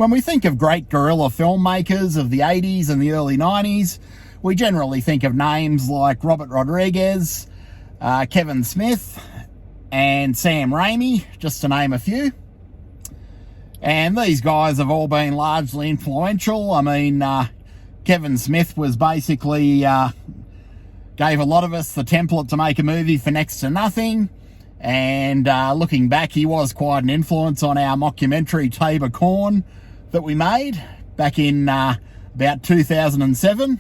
When we think of great guerrilla filmmakers of the 80s and the early 90s, we generally think of names like Robert Rodriguez, Kevin Smith, and Sam Raimi, just to name a few. And these guys have all been largely influential. I mean, Kevin Smith was basically gave a lot of us the template to make a movie for next to nothing. And looking back, he was quite an influence on our mockumentary Tabor Corn that we made back in about 2007.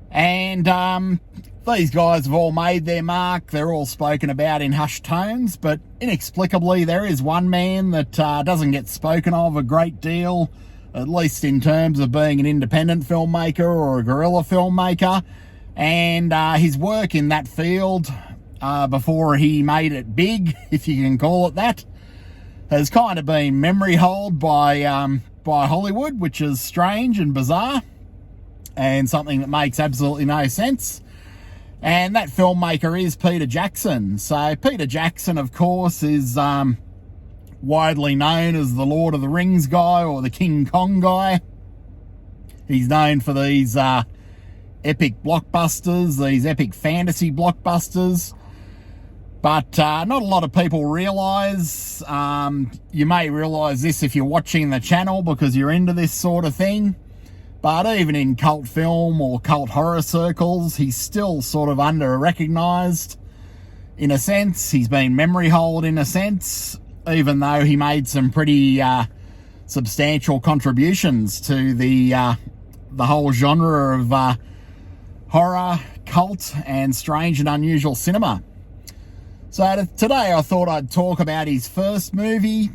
And these guys have all made their mark. They're all spoken about in hushed tones, but inexplicably there is one man that doesn't get spoken of a great deal, at least in terms of being an independent filmmaker or a guerrilla filmmaker. And his work in that field before he made it big, if you can call it that, has kind of been memory holed by Hollywood, which is strange and bizarre and something that makes absolutely no sense. And that filmmaker is Peter Jackson. So Peter Jackson, of course, is widely known as the Lord of the Rings guy or the King Kong guy. He's known for these epic blockbusters, these epic fantasy blockbusters. But not a lot of people realise, you may realise this if you're watching the channel because you're into this sort of thing, but even in cult film or cult horror circles, he's still sort of under-recognised in a sense. He's been memory holed in a sense, even though he made some pretty substantial contributions to the whole genre of horror, cult and strange and unusual cinema. So today I thought I'd talk about his first movie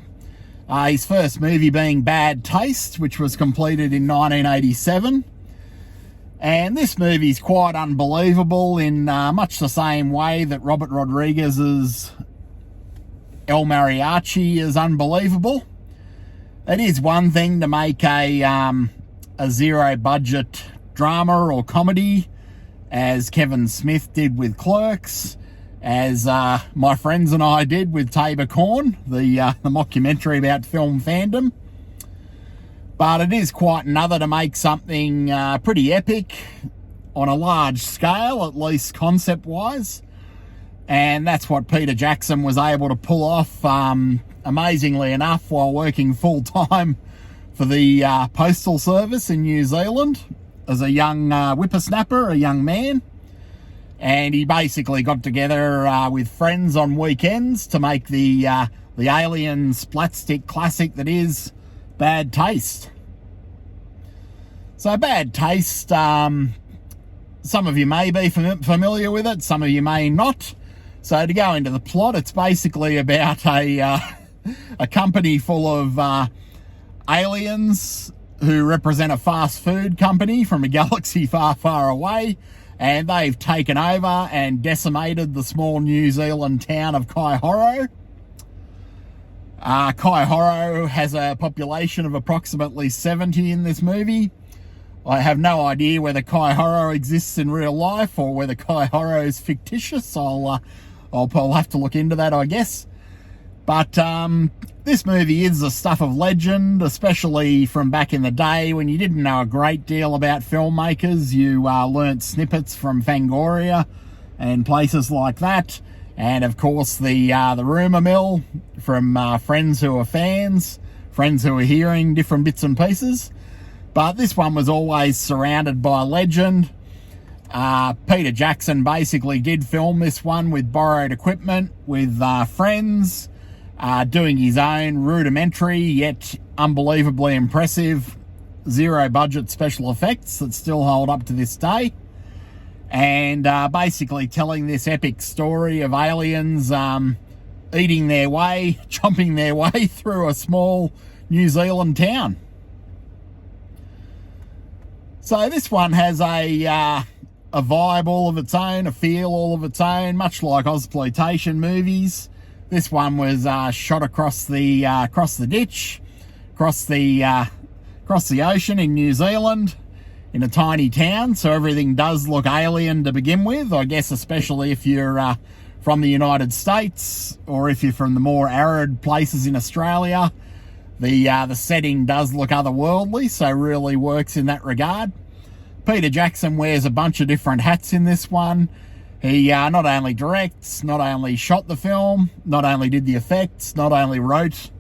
being Bad Taste, which was completed in 1987. And this movie's quite unbelievable in much the same way that Robert Rodriguez's El Mariachi is unbelievable. It is one thing to make a zero-budget drama or comedy, as Kevin Smith did with Clerks, as my friends and I did with Tabor Corn, the mockumentary about film fandom. But it is quite another to make something pretty epic on a large scale, at least concept-wise. And that's what Peter Jackson was able to pull off, amazingly enough, while working full-time for the Postal Service in New Zealand as a young whippersnapper, a young man. And he basically got together with friends on weekends to make the alien splatstick classic that is Bad Taste. So Bad Taste, some of you may be familiar with it, some of you may not. So to go into the plot, it's basically about a company full of aliens who represent a fast food company from a galaxy far, far away. And they've taken over and decimated the small New Zealand town of Kaihoro. Kaihoro has a population of approximately 70 in this movie. I have no idea whether Kaihoro exists in real life or whether Kaihoro is fictitious. I'll have to look into that, I guess. But this movie is the stuff of legend, especially from back in the day when you didn't know a great deal about filmmakers. You learnt snippets from Fangoria and places like that. And, of course, the rumour mill from friends who are fans, friends who are hearing different bits and pieces. But this one was always surrounded by legend. Peter Jackson basically did film this one with borrowed equipment, with friends, doing his own rudimentary yet unbelievably impressive zero-budget special effects that still hold up to this day. And basically telling this epic story of aliens eating their way, chomping their way through a small New Zealand town. So this one has a vibe all of its own, a feel all of its own, much like Ozploitation movies. This one was shot across the ditch, across the ocean in New Zealand, in a tiny town. So everything does look alien to begin with. I guess especially if you're from the United States or if you're from the more arid places in Australia, The setting does look otherworldly, so really works in that regard. Peter Jackson wears a bunch of different hats in this one. He not only directs, not only shot the film, not only did the effects, not only wrote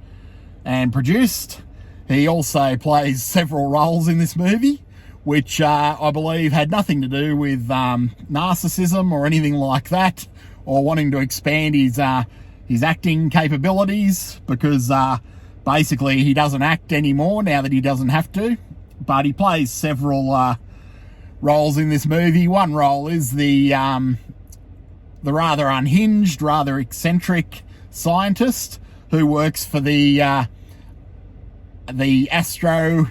and produced, he also plays several roles in this movie, which I believe had nothing to do with narcissism or anything like that, or wanting to expand his acting capabilities, because basically he doesn't act anymore now that he doesn't have to. But he plays several roles in this movie. One role is the rather unhinged, rather eccentric scientist who works for the Astro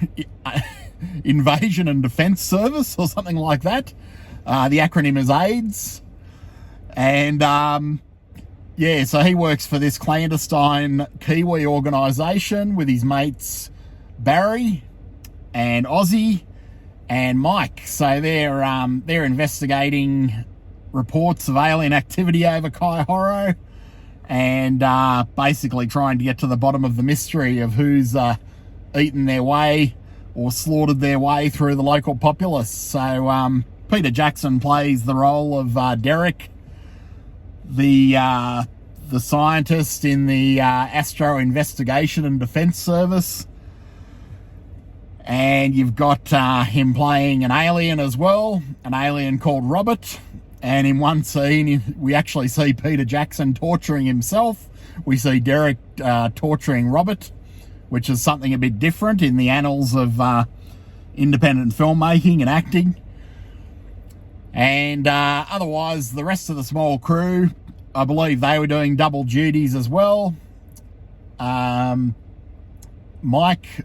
Invasion and Defense Service or something like that. The acronym is AIDS. And yeah, so he works for this clandestine Kiwi organisation with his mates Barry and Ozzy and Mike. So they're investigating reports of alien activity over Kaihoro, and basically trying to get to the bottom of the mystery of who's eaten their way or slaughtered their way through the local populace. So Peter Jackson plays the role of Derek, the scientist in the Astro Investigation and Defense Service. And you've got him playing an alien as well, an alien called Robert. And in one scene, we actually see Peter Jackson torturing himself. We see Derek torturing Robert, which is something a bit different in the annals of independent filmmaking and acting. And otherwise, the rest of the small crew, I believe they were doing double duties as well. Mike,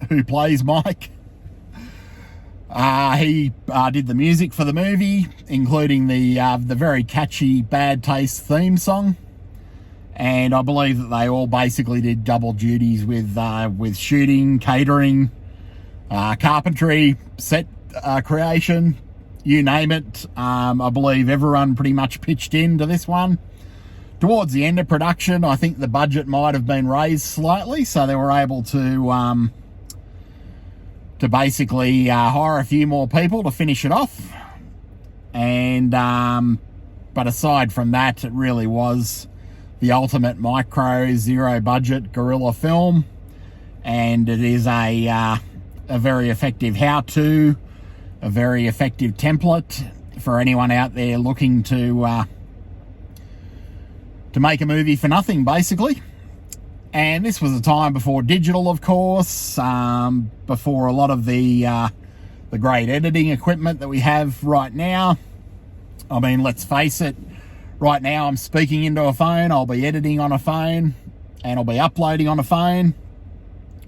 who plays Mike, he did the music for the movie, including the very catchy Bad Taste theme song. And I believe that they all basically did double duties with shooting, catering, carpentry, set creation, you name it. I believe everyone pretty much pitched into this one. Towards the end of production, I think the budget might have been raised slightly, so they were able to basically hire a few more people to finish it off. And but aside from that, it really was the ultimate micro, zero budget guerrilla film, and it is a very effective how-to, a very effective template for anyone out there looking to make a movie for nothing, basically. And this was a time before digital, of course, before a lot of the great editing equipment that we have right now. I mean, let's face it, right now I'm speaking into a phone, I'll be editing on a phone, and I'll be uploading on a phone.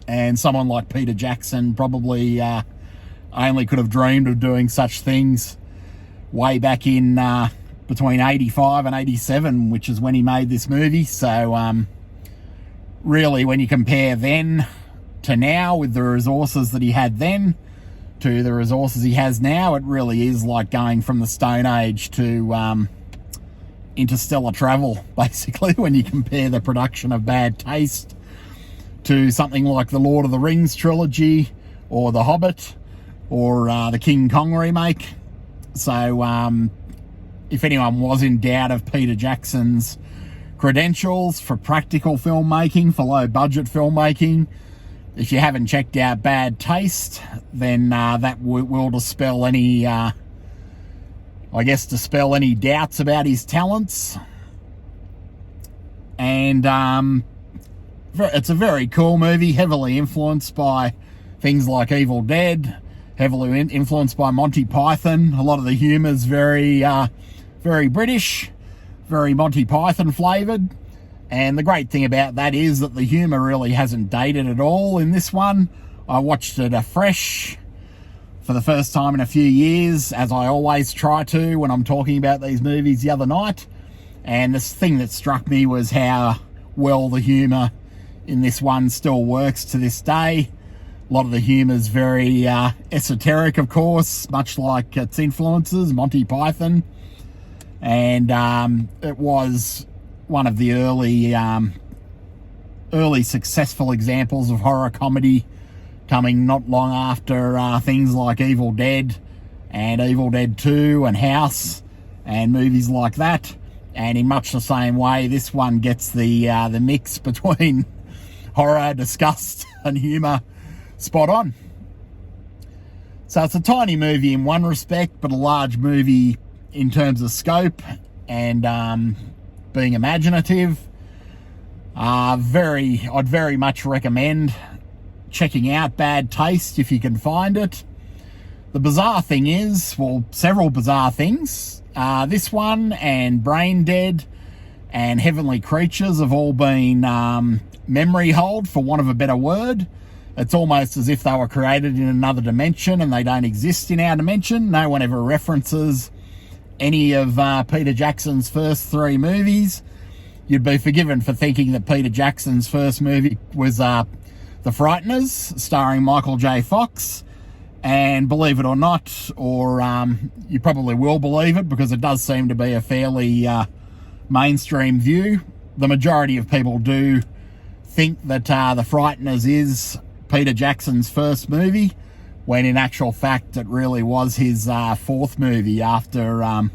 And someone like Peter Jackson probably only could have dreamed of doing such things way back in between 85 and 87, which is when he made this movie. So really, when you compare then to now, with the resources that he had then to the resources he has now, it really is like going from the Stone Age to interstellar travel, basically, when you compare the production of Bad Taste to something like the Lord of the Rings trilogy, or The Hobbit, or the King Kong remake. So if anyone was in doubt of Peter Jackson's credentials for practical filmmaking, for low budget filmmaking, if you haven't checked out Bad Taste, then that will dispel any dispel any doubts about his talents. And it's a very cool movie, heavily influenced by things like Evil Dead, heavily influenced by Monty Python. A lot of the humour's very British, very Monty Python flavoured. And the great thing about that is that the humour really hasn't dated at all in this one. I watched it afresh for the first time in a few years, as I always try to when I'm talking about these movies the other night. And this thing that struck me was how well the humour in this one still works to this day. A lot of the humour is very esoteric, of course, much like its influences, Monty Python. And it was one of the early successful examples of horror comedy, coming not long after things like Evil Dead and Evil Dead 2 and House and movies like that. And in much the same way, this one gets the mix between horror, disgust and humour spot on. So it's a tiny movie in one respect, but a large movie in terms of scope and being imaginative. I'd very much recommend checking out Bad Taste if you can find it. The bizarre thing is, well, several bizarre things. This one and Brain Dead and Heavenly Creatures have all been memory hold, for want of a better word. It's almost as if they were created in another dimension and they don't exist in our dimension. No one ever references any of Peter Jackson's first three movies. You'd be forgiven for thinking that Peter Jackson's first movie was The Frighteners, starring Michael J. Fox. And believe it or not, or you probably will believe it because it does seem to be a fairly mainstream view, the majority of people do think that The Frighteners is Peter Jackson's first movie, when in actual fact it really was his fourth movie after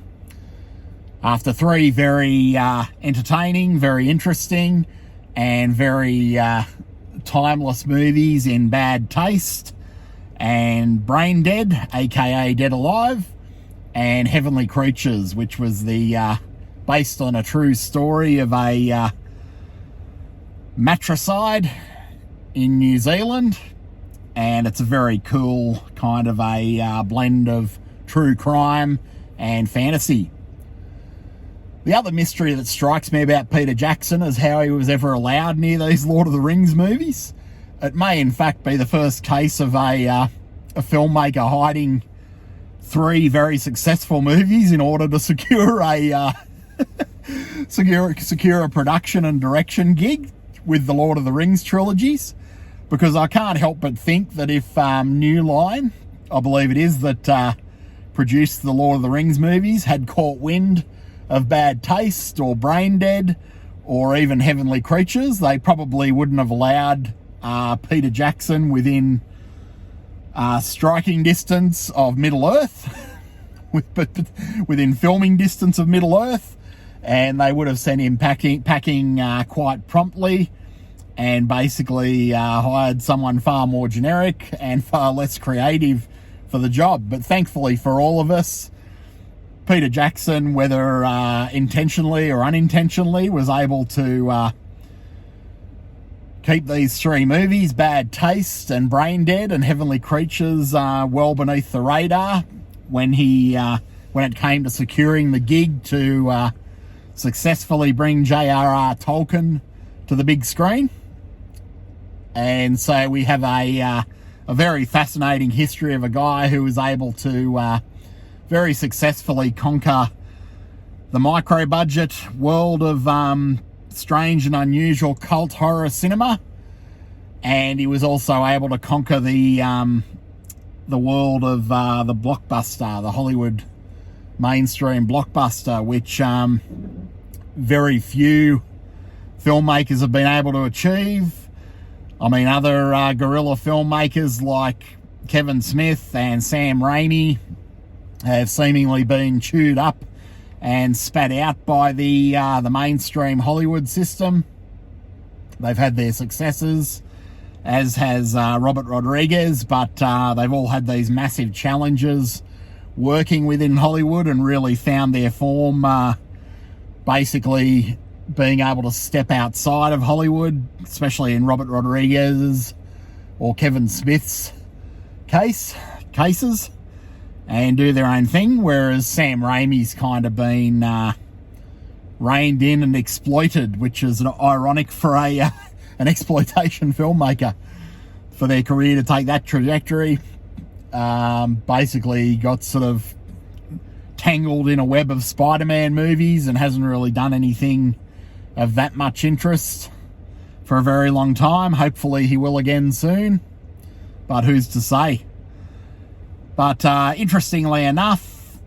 three very entertaining, very interesting, and very timeless movies in Bad Taste and Brain Dead, aka Dead Alive, and Heavenly Creatures, which was the based on a true story of a matricide in New Zealand, and it's a very cool kind of a blend of true crime and fantasy. The other mystery that strikes me about Peter Jackson is how he was ever allowed near these Lord of the Rings movies. It may in fact be the first case of a filmmaker hiding three very successful movies in order to secure a secure a production and direction gig with the Lord of the Rings trilogies. Because I can't help but think that if New Line, I believe it is, that produced the Lord of the Rings movies, had caught wind of Bad Taste or Brain Dead or even Heavenly Creatures, they probably wouldn't have allowed Peter Jackson within striking distance of Middle-earth, within filming distance of Middle-earth, and they would have sent him packing quite promptly, and basically hired someone far more generic and far less creative for the job. But thankfully for all of us, Peter Jackson, whether intentionally or unintentionally, was able to keep these three movies, Bad Taste and Brain Dead and Heavenly Creatures, well beneath the radar when it came to securing the gig to successfully bring J.R.R. Tolkien to the big screen. And so we have a very fascinating history of a guy who was able to very successfully conquer the micro-budget world of strange and unusual cult horror cinema, and he was also able to conquer the world of the blockbuster, the Hollywood mainstream blockbuster, which very few filmmakers have been able to achieve. I mean, other guerrilla filmmakers like Kevin Smith and Sam Raimi have seemingly been chewed up and spat out by the mainstream Hollywood system. They've had their successes, as has Robert Rodriguez, but they've all had these massive challenges working within Hollywood and really found their form basically being able to step outside of Hollywood, especially in Robert Rodriguez's or Kevin Smith's cases, and do their own thing, whereas Sam Raimi's kind of been reined in and exploited, which is ironic for an exploitation filmmaker, for their career to take that trajectory. Basically got sort of tangled in a web of Spider-Man movies and hasn't really done anything of that much interest for a very long time. Hopefully he will again soon, but who's to say? But interestingly enough,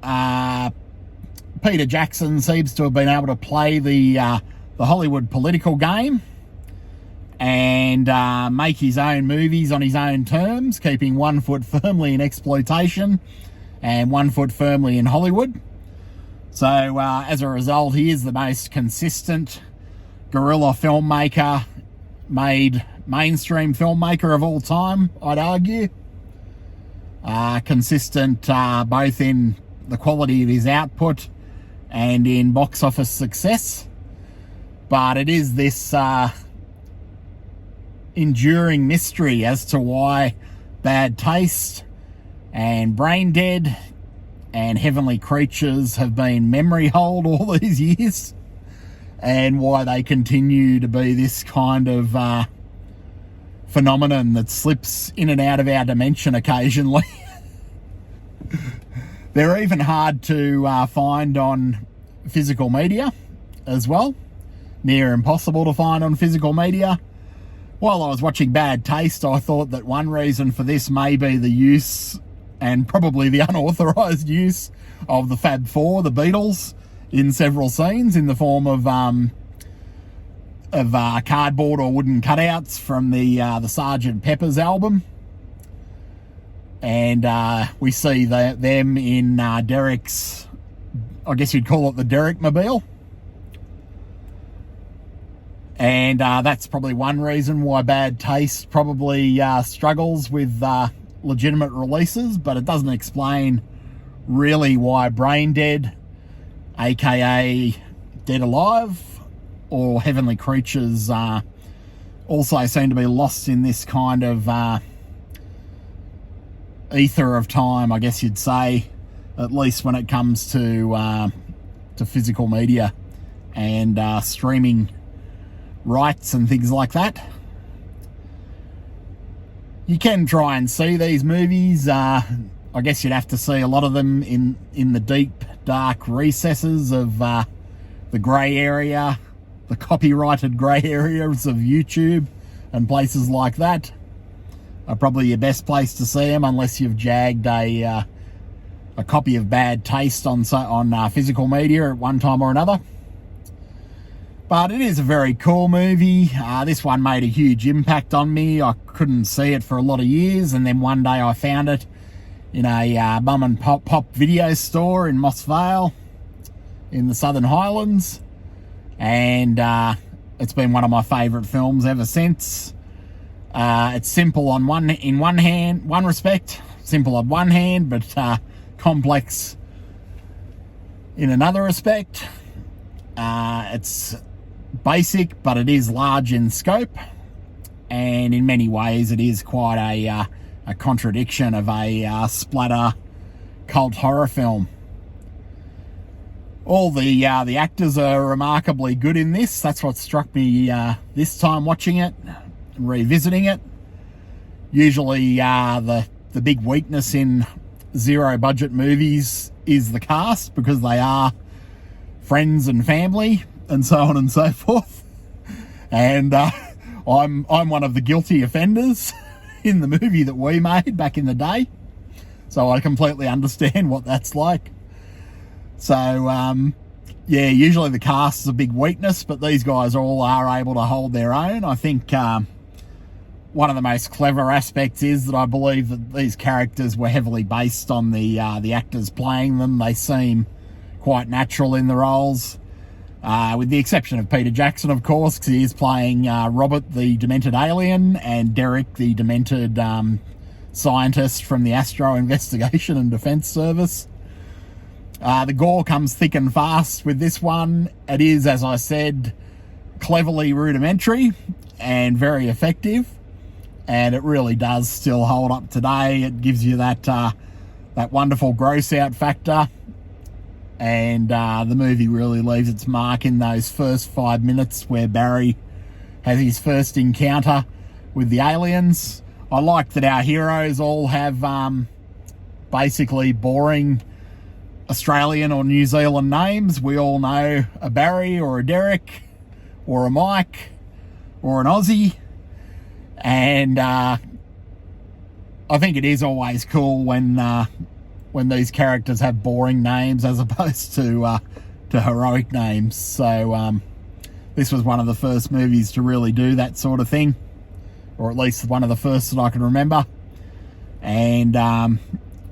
Peter Jackson seems to have been able to play the Hollywood political game and make his own movies on his own terms, keeping 1 foot firmly in exploitation and 1 foot firmly in Hollywood. So as a result, he is the most consistent guerrilla filmmaker, made mainstream filmmaker of all time, I'd argue. Consistent both in the quality of his output and in box office success. But it is this enduring mystery as to why Bad Taste and Brain Dead and Heavenly Creatures have been memory hold all these years, and why they continue to be this kind of phenomenon that slips in and out of our dimension occasionally. They're even hard to find on physical media as well. Near impossible to find on physical media. While I was watching Bad Taste, I thought that one reason for this may be the use, and probably the unauthorised use, of the Fab Four, the Beatles, in several scenes in the form of cardboard or wooden cutouts from the Sgt. Pepper's album. And we see them in Derek's, I guess you'd call it the Derek-mobile. And that's probably one reason why Bad Taste probably struggles with legitimate releases, but it doesn't explain really why Brain Dead, aka Dead Alive, or Heavenly Creatures also seem to be lost in this kind of ether of time, I guess you'd say, at least when it comes to physical media and streaming rights and things like that. You can try and see these movies. I guess you'd have to see a lot of them in the deep, dark recesses of the grey area, the copyrighted grey areas of YouTube and places like that are probably your best place to see them, unless you've jagged a copy of Bad Taste on physical media at one time or another. But it is a very cool movie. This one made a huge impact on me. I couldn't see it for a lot of years, and then one day I found it in a mum and pop video store in Moss Vale in the Southern Highlands, and it's been one of my favourite films ever since. It's simple on one respect, simple on one hand, but complex in another respect. It's basic, but it is large in scope, and in many ways it is quite a contradiction of a splatter cult horror film. All the actors are remarkably good in this. That's what struck me this time watching it and revisiting it. Usually the big weakness in zero budget movies is the cast, because they are friends and family and so on and so forth. And I'm one of the guilty offenders in the movie that we made back in the day, so I completely understand what that's like. So yeah, usually the cast is a big weakness, but these guys all are able to hold their own. I think one of the most clever aspects is that I believe that these characters were heavily based on the actors playing them. They seem quite natural in the roles, with the exception of Peter Jackson, of course, because he is playing Robert, the demented alien, and Derek, the demented scientist from the Astro Investigation and Defence Service. The gore comes thick and fast with this one. It is, as I said, cleverly rudimentary and very effective, and it really does still hold up today. It gives you that wonderful gross out factor, and the movie really leaves its mark in those first 5 minutes where Barry has his first encounter with the aliens. I like that our heroes all have basically boring Australian or New Zealand names. We all know a Barry or a Derek or a Mike or an Aussie, and I think it is always cool when these characters have boring names as opposed to heroic names. So this was one of the first movies to really do that sort of thing, or at least one of the first that I can remember. And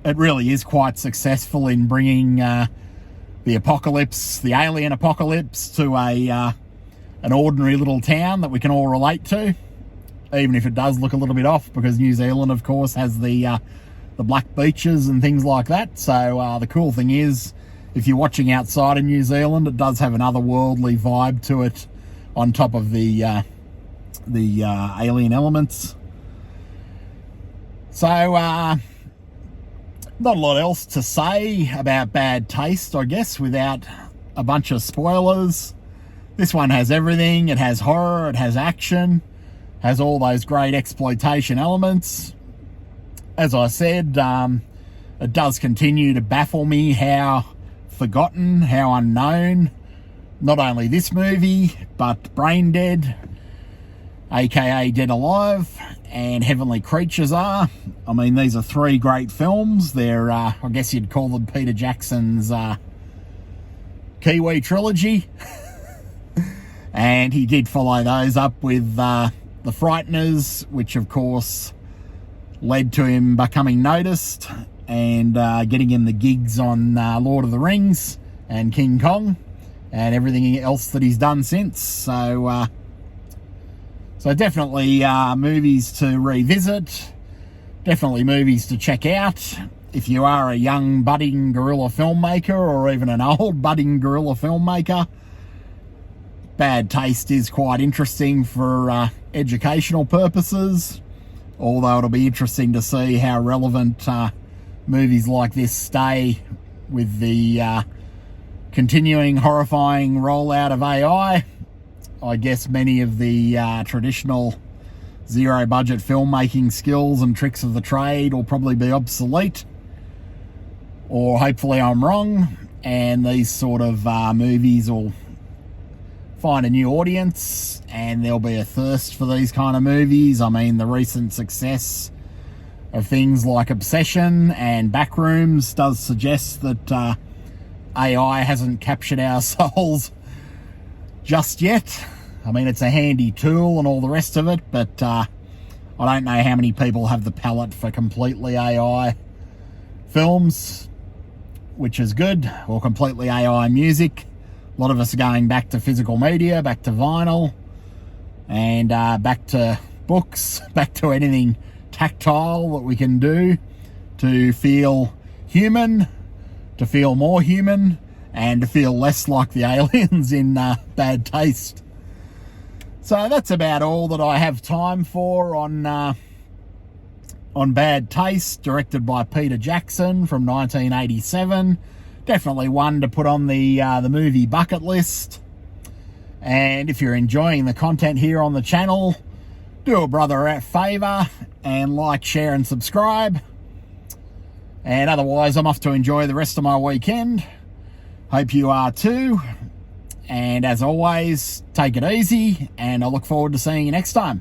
it really is quite successful in bringing the apocalypse, the alien apocalypse, to an ordinary little town that we can all relate to, even if it does look a little bit off, because New Zealand, of course, has the black beaches and things like that. So the cool thing is, if you're watching outside of New Zealand, it does have an otherworldly vibe to it, on top of the alien elements. So not a lot else to say about Bad Taste, I guess, without a bunch of spoilers. This one has everything. It has horror, it has action, has all those great exploitation elements. As I said, it does continue to baffle me how forgotten, how unknown not only this movie, but Brain Dead, aka Dead Alive, and Heavenly Creatures are. I mean, these are three great films. They're, I guess you'd call them Peter Jackson's Kiwi trilogy. And he did follow those up with The Frighteners, which of course led to him becoming noticed and getting him the gigs on Lord of the Rings and King Kong and everything else that he's done since. So definitely movies to revisit, definitely movies to check out if you are a young budding guerrilla filmmaker, or even an old budding guerrilla filmmaker. Bad Taste is quite interesting for educational purposes, although it'll be interesting to see how relevant movies like this stay with the continuing horrifying rollout of AI. I guess many of the traditional zero-budget filmmaking skills and tricks of the trade will probably be obsolete, or hopefully I'm wrong, and these sort of movies will find a new audience, and there'll be a thirst for these kind of movies. I mean, the recent success of things like Obsession and Backrooms does suggest that AI hasn't captured our souls just yet. I mean, it's a handy tool and all the rest of it, but I don't know how many people have the palate for completely AI films, which is good, or completely AI music. A lot of us are going back to physical media, back to vinyl, and back to books, back to anything tactile that we can do to feel human, to feel more human, and to feel less like the aliens in Bad Taste. So that's about all that I have time for on Bad Taste, directed by Peter Jackson from 1987. Definitely one to put on the movie bucket list. And if you're enjoying the content here on the channel, do a brother a favour and like, share and subscribe. And otherwise, I'm off to enjoy the rest of my weekend. Hope you are too. And as always, take it easy, and I look forward to seeing you next time.